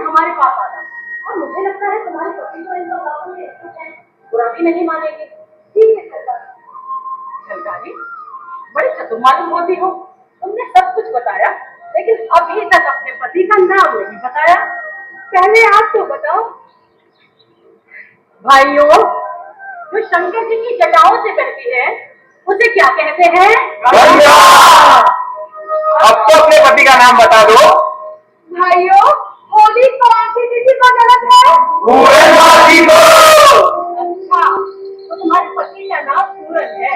हमारे पास आना और मुझे लगता है तुम्हारे पति जो इन बातों में कुछ है बुरा भी नहीं मानेंगे। ठीक है सरकारी बड़ी चतुर मालूम होती हो, तुमने सब कुछ बताया लेकिन अभी तक अपने पति का नाम नहीं बताया। पहले आप तो बताओ भाइयों, जो शंकर जी की जटाओं से बहती है उसे क्या कहते हैं? अब तो अपने पति का नाम बता दो। भाइयों, होली कौन सी तिथि को गलत है? अच्छा, तो तुम्हारे पति का नाम सूरज है।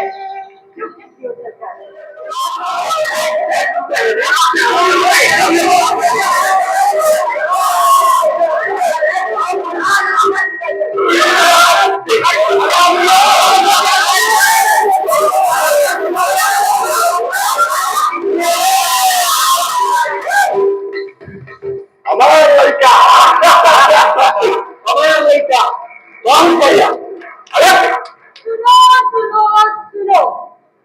हमारा लड़का बहुत बढ़िया। सुनो,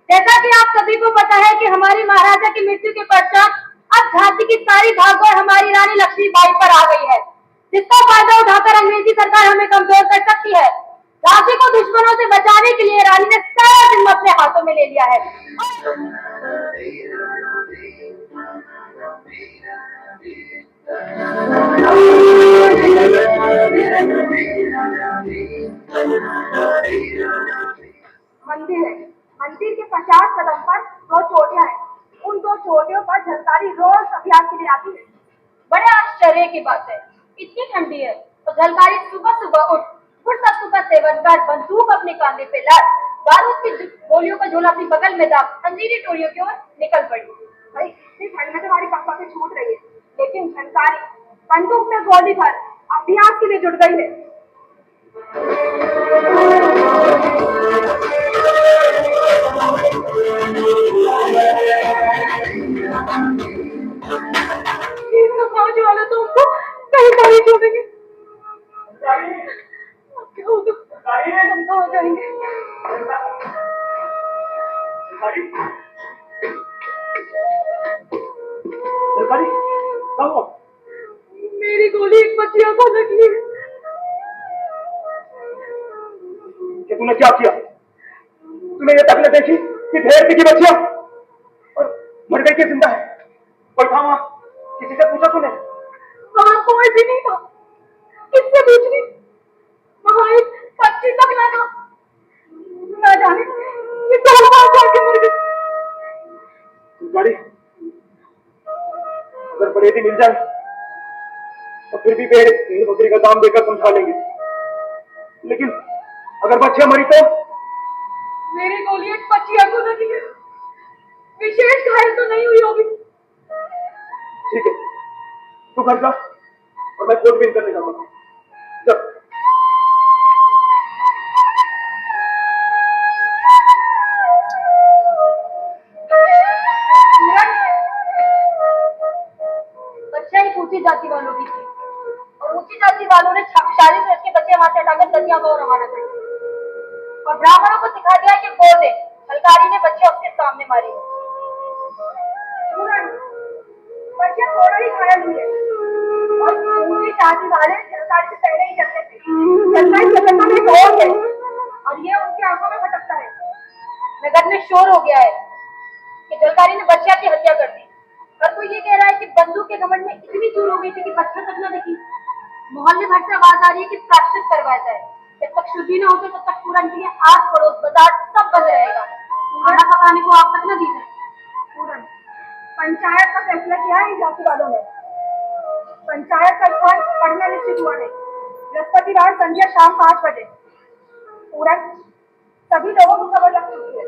जैसा कि आप सभी को पता है कि हमारी महाराजा की मृत्यु के पश्चात अब झांसी की सारी भागदौड़ हमारी रानी लक्ष्मीबाई पर आ गई है, जिसका फायदा उठाकर अंग्रेजी सरकार हमें कमजोर कर सकती है। झांसी को दुश्मनों से बचाने के लिए रानी ने सारा जिम्मा अपने हाथों में ले लिया है। मंदिर के 50 कदम पर 2 चोटियां हैं। उन 2 चोटियों पर झलकारी रोज अभ्यास के लिए आती है। बड़े आश्चर्य की बात है, इतनी ठंडी है तो झलकारी सुबह सुबह उठ फुर्सत का सेवन कर बंदूक अपने कांधे पे लाद बारूद की गोलियों का झोला अपनी बगल में दाब अंजीरी टोलियों की ओर निकल पड़ी। भाई इतनी ठंड में तुम्हारी पक्का से छूट रही है, लेकिन झलकारी बंदूक में गोली भर अभ्यास के लिए जुट गई है। फौज वाले तो हमको कहीं कहीं छोड़ेंगे, हम कहाँ जाएंगे? मेरी गोली एक बच्चिया को लगी है। तूने क्या किया? तूने ये तक न देखी कि ढेर की बच्चियां और मर गई कि जिंदा है? कोई था वहां? किसी से पूछा तूने? वहां कोई भी नहीं था। किससे पूछनी? वहां एक बच्ची तक ना था। ना जाने ये तो जाके मर गई। गाड़ी अगर बरेती मिल जाए तो फिर भी भेड़ बकरी का दाम देकर समझा लेंगे, लेकिन अगर बच्चियां मरी तो? मेरी गोली एक बच्चिया को लगी है, विशेष घायल तो नहीं हुई होगी। ठीक है, तू घर जा और मैं खोजबीन करने जाऊंगा। जब बच्चा एक ऊंची जाति वालों की थी और ऊंची जाति वालों ने शक्तिशाली से उसके बच्चे वहां से हटाकर दतिया को रवाना कर दिया और ब्राह्मणों को सिखा दिया कि बोल दे हलकारी ने बच्चे उसके सामने मारे। बच्चे थोड़ा ही घायल हुए और ऊंची जाति वाले हलकारी से पहले ही चलते थे। हलकारी चलता में दौड़ गए और ये उनकी आंखों में भटकता है। नगर में शोर हो गया है कि जलकारी ने बच्चा की हत्या कर दी। और कोई ये कह रहा है कि बंदूक के घमंड में इतनी चूर हो गई थी कि बच्चा तक न दिखी। मोहल्ले भर से आवाज आ रही है कि प्रायश्चित करवाया जाए। जब तक शुद्धि न होती तब तक पूरन के लिए आस पड़ोस बाजार सब बंद रहेगा। खाना पकाने को आप तक न दी जाए। पूरन पंचायत का फैसला किया है जाति वालों ने। पंचायत का स्थान पढ़ना निश्चित हुआ है। बृहस्पतिवार संध्या शाम 5 बजे। पूरन सभी लोगों को खबर लग चुकी है।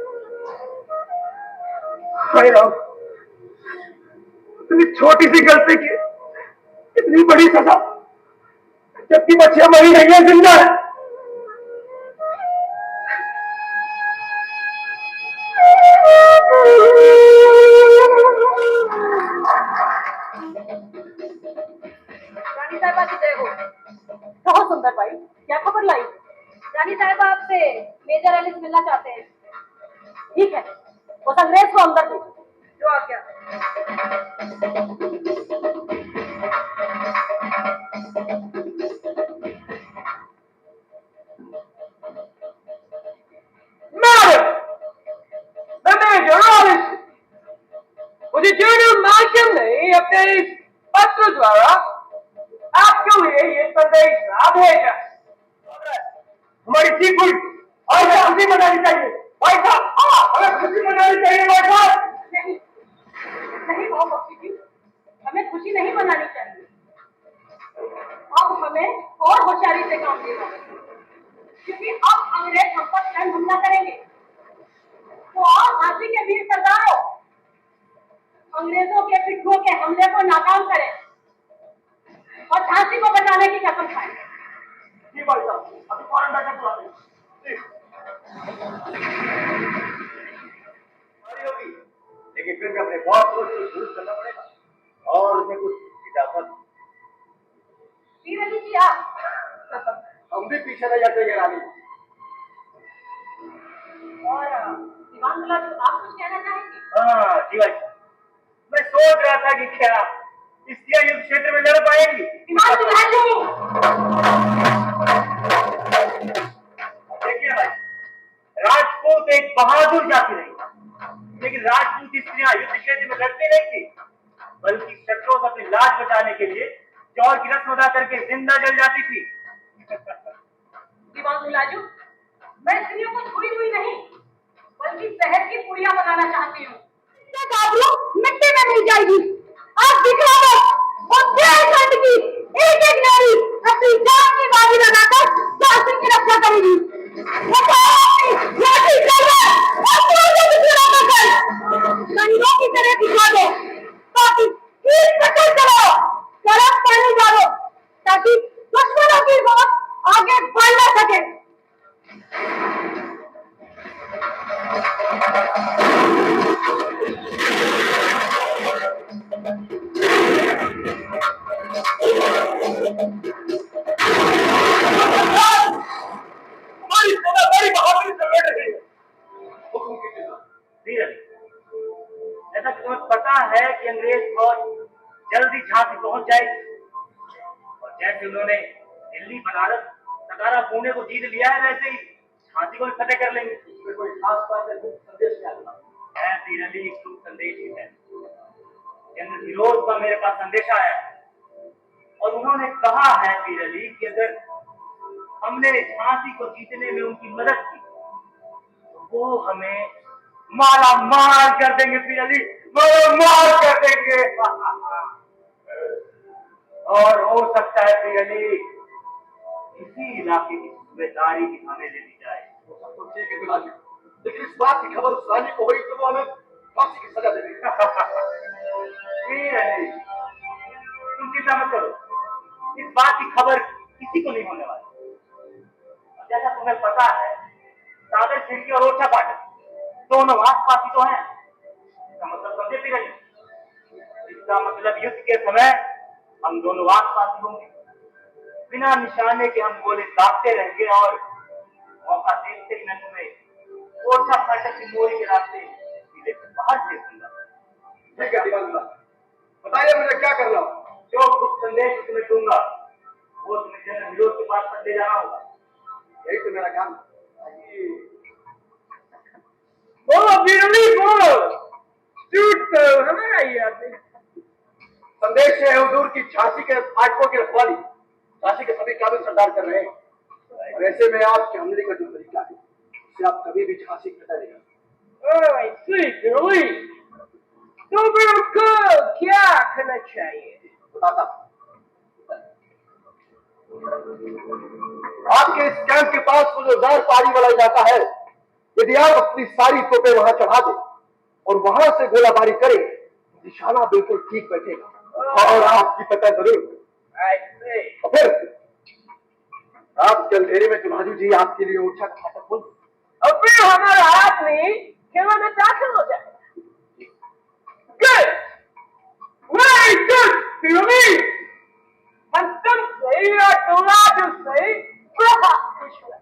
इतनी छोटी सी गलती की इतनी बड़ी सजा, जबकि बच्चियां मरी नहीं है, जिंदा है। माता की जय हो। बहुत सुंदर भाई, क्या खबर लाई? रानी साहब आपसे मेजर एलिस मिलना चाहते हैं। ठीक है, उस अंग्रेज को अंदर भेजो। जो आ गया। मुझे जनरल मार्शल ने अपने इस पत्र द्वारा आपके लिए ये संदेश भेजा। हमारी सीख हुई और खुशी मनानी चाहिए भाई साहब, हमें खुशी मनानी चाहिए भाई साहब। नहीं नहीं भाव बख्शी जी, हमें खुशी नहीं मनानी चाहिए। अब हमें और होशियारी से काम लेना है, क्योंकि अब अंग्रेज हम पर स्वयं हमला करेंगे। तो आप झांसी के वीर सरदारों, अंग्रेजों के पिट्ठुओं के हमले को नाकाम करें और झांसी को बचाने की कसम खाएं। जी भाई साहब, अभी फौरन बैठक बुलाते हैं। होगी, लेकिन फिर भी अपने बहुत को शुरू करना पड़ेगा और उसे कुछ इजाजत। वीर अली जी आप हम भी पीछे नहीं हटेंगे रानी। और दीवान मुल्ला जी, आप कुछ कहना चाहेंगे? हाँ जी भाई, मैं सोच रहा था कि क्या स्त्रियां युद्ध क्षेत्र में लड़ पाएंगी। दीवान मुल्ला जी, देखिए भाई, राजपूत एक बहादुर जाति रही, लेकिन राजपूत स्त्रियां युद्ध क्षेत्र में लड़ती नहीं थी, बल्कि शत्रुओं से अपनी लाज बचाने के लिए चौर की रस्म अदा करके जिंदा जल जाती थी। दीवान मुल्ला जी, मैं स्त्रियों को छुई हुई नहीं, बल्कि शहर की पुड़िया बनाना चाहती हूँ। मिट्टी में मिल जाएगी। आप दिखला दो, बुंदेलखंड की एक एक नारी अपनी जान की बाजी लगाकर झांसी की रक्षा करेगी। गंगों की तरह दिखा दो, ताकि चलो, सड़क पानी डालो, ताकि दुश्मनों की बात आगे बढ़ ना सके। हमारी सेना बड़ी बहादुरी से लड़ रही है। हुक्म कीजिएगा। ऐसा तुम्हें पता है कि अंग्रेज फौज जल्दी झांसी पहुंच जाएगी और जैसे उन्होंने दिल्ली, बनारस, सतारा, पुणे को जीत लिया है, वैसे ही झांसी को भी फतेह कर लेंगे। इसमें कोई खास बात है? संदेश क्या है? पीर अली, शुभ संदेश ही है। जनरल फिरोज का मेरे पास संदेश आया और उन्होंने कहा है पीर अली कि अगर हमने झांसी को जीतने में उनकी मदद की तो वो हमें माला माल कर देंगे। पीर अली, माला माल कर देंगे। और हो सकता है पीर अली इसी इलाके की जिम्मेदारी भी हमें लेनी जाए। तो ठीक है दुलाजी, लेकिन इस बात की खबर उस रानी को हुई तो वो हमें फांसी की सजा देगी। पीर अली, तुम चिंता मत करो, इस बात की खबर किसी को नहीं होने वाली। जैसा तुम्हें पता है, सागर खिड़की और ओछा फाटक दोनों आसपास ही तो हैं। इसका मतलब समझे पीर अली? इसका मतलब युद्ध के समय हम दोनों आसपास ही होंगे। बिना निशाने के हम गोले दागते रहेंगे और मौका देखते ही मैं तुम्हें ओछा फाटक की मोरी के रास्ते सीधे बाहर भेज दूंगा। ठीक है दीवान, बताइए मुझे क्या करना हो? जो कुछ संदेश तुम्हें दूंगा वो तुम्हें जनरल फिरोज के पास तक ले जाना होगा। यही तो मेरा काम है। बोलो बीरली, बोलो। झूठ तो हमारा ही आते। संदेश है हुजूर की झांसी के फाटकों की रखवाली झांसी के सभी काबिल सरदार कर रहे हैं। और ऐसे में आपके हमले का जो तरीका है उससे आप कभी भी झांसी फतह नहीं कर। तो फिर उनको क्या करना चाहिए? बताता। आपके इस कैंप के पास वो जो ज़ार पारी वाला इलाका है, यदि आप अपनी सारी तोपें वहां चढ़ा दें और वहां से गोलाबारी करें, निशाना बिल्कुल ठीक बैठेगा और आपकी फतह जरूर। फिर आप जलधेरे में तुम्हारी जी आपके लिए ऊंचा खाता खोल और फिर हमारा आदमी खेलों में दाखिल हो जाए। Good! Very good, Fiumi! हम तुम मेरा टोला जो सही बड़ा खुश हुआ।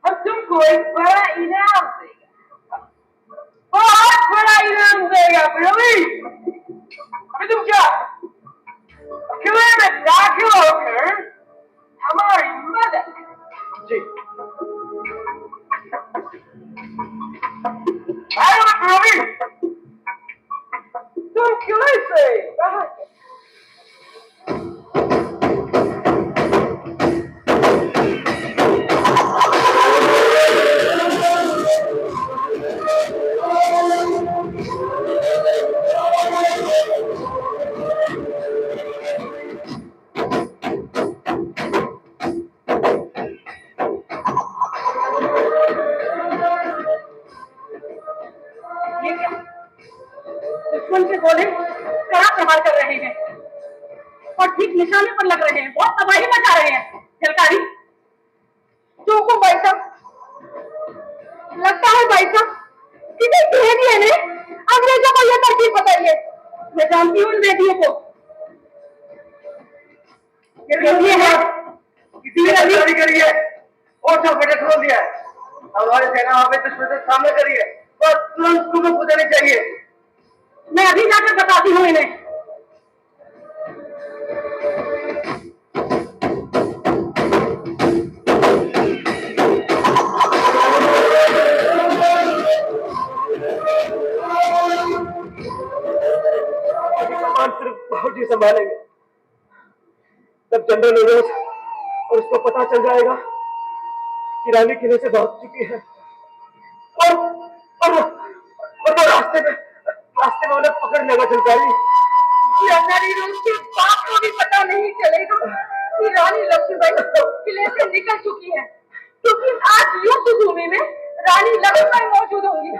हम तुमको एक बड़ा इनाम देगा, बहुत बड़ा इनाम देगा बिल्ली। अभी तुम क्या किले में दाखिल होकर हमारी मदद। जी अरे बिल्ली, तुम किले से बाहर ये क्या दुश्मन के गोले कड़ा प्रहार कर रहे हैं और ठीक निशाने पर लग रहे हैं, बहुत तबाही मचा रहे हैं। झलकारी चूको भाई साहब, लगता है भाई साहब किसी भेदिए ने अंग्रेजों को यह तरकीब बताई है। मैं जानती हूँ इन भेदियों को। ये भेदिए हैं, किसी ने तैयारी करी है और सब बेटे खोल दिया है। हमारी सेना वहां पे दुश्मन से सामना करी है, बस तुरंत तुम्हें कूदनी चाहिए। मैं अभी जाकर बताती हूँ इन्हें। कमान सिर्फ बाबूजी संभालेंगे। तब जनरल नोरोज और उसको पता चल जाएगा कि रानी किले से भाग चुकी है और वो रास्ते में उन्हें पकड़ लेगा। झलकारी जनरल नोरोज के बाप को भी पता नहीं चलेगा कि रानी लक्ष्मीबाई किले से निकल चुकी है, क्योंकि आज युद्ध भूमि में रानी लक्ष्मीबाई मौजूद होंगी।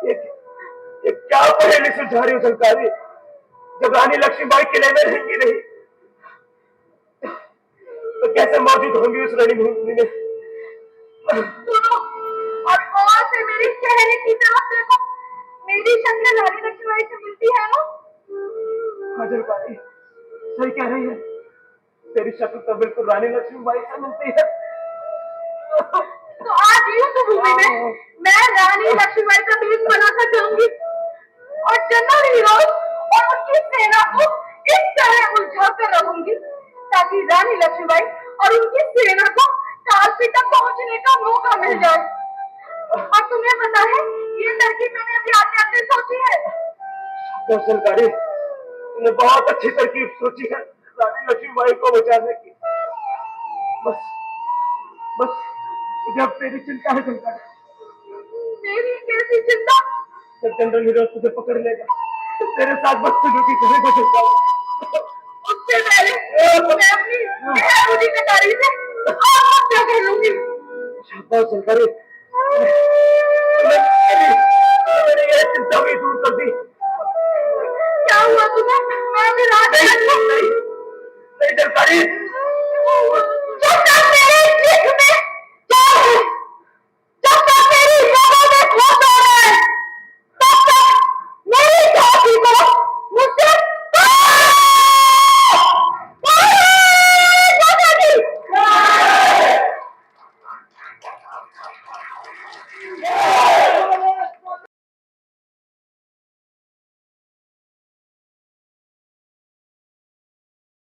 ये क्या पहेली सुलझा रही हो झलकारी? जब रानी लक्ष्मीबाई किले में रहेंगी नहीं तो कैसे मौजूद होंगी उस रणभूमि में? सुनो और गौर से मेरे चेहरे की तरफ देखो, मेरी शक्ल रानी लक्ष्मीबाई से मिलती है ना? हाँ झलकारी, सही कह रही है, तेरी शक्ल तो बिल्कुल रानी लक्ष्मीबाई से मिलती है। तो आज युद्ध भूमि में मैं रानी लक्ष्मीबाई का बीज बनाकर जाऊंगी और जनरल हीरोज और उसकी सेना को इस तरह उलझा कर रहूंगी ताकि रानी लक्ष्मीबाई और उनकी सेना को कालपी तक पहुंचने का मौका मिल जाए। और तुम्हें पता है ये तरकीब मैंने अभी आते आते सोची है। झलकारी, तूने बहुत अच्छी तरकीब सोची है रानी लक्ष्मीबाई को बचाने की। बस बस जब तेरी चिंता है झलकारी। मेरी कैसी चिंता? जब जनरल हीरोज तुझे पकड़ लेगा तो तेरे साथ बदसलूकी करेगा झलकारी। उससे पहले मैं अपनी बेहूदी कटारी से आत्महत्या कर लूंगी। शाबाश झलकारी, मेरी ये चिंता भी दूर कर दी। क्या हुआ तुम्हें? मैं अभी रात नहीं झलकारी, जब तक मेरे जिस्म में जान है, जब तक मेरी रगों में खून दौड़ रहा है, तब तक मेरी छाती को मुझसे Yeah!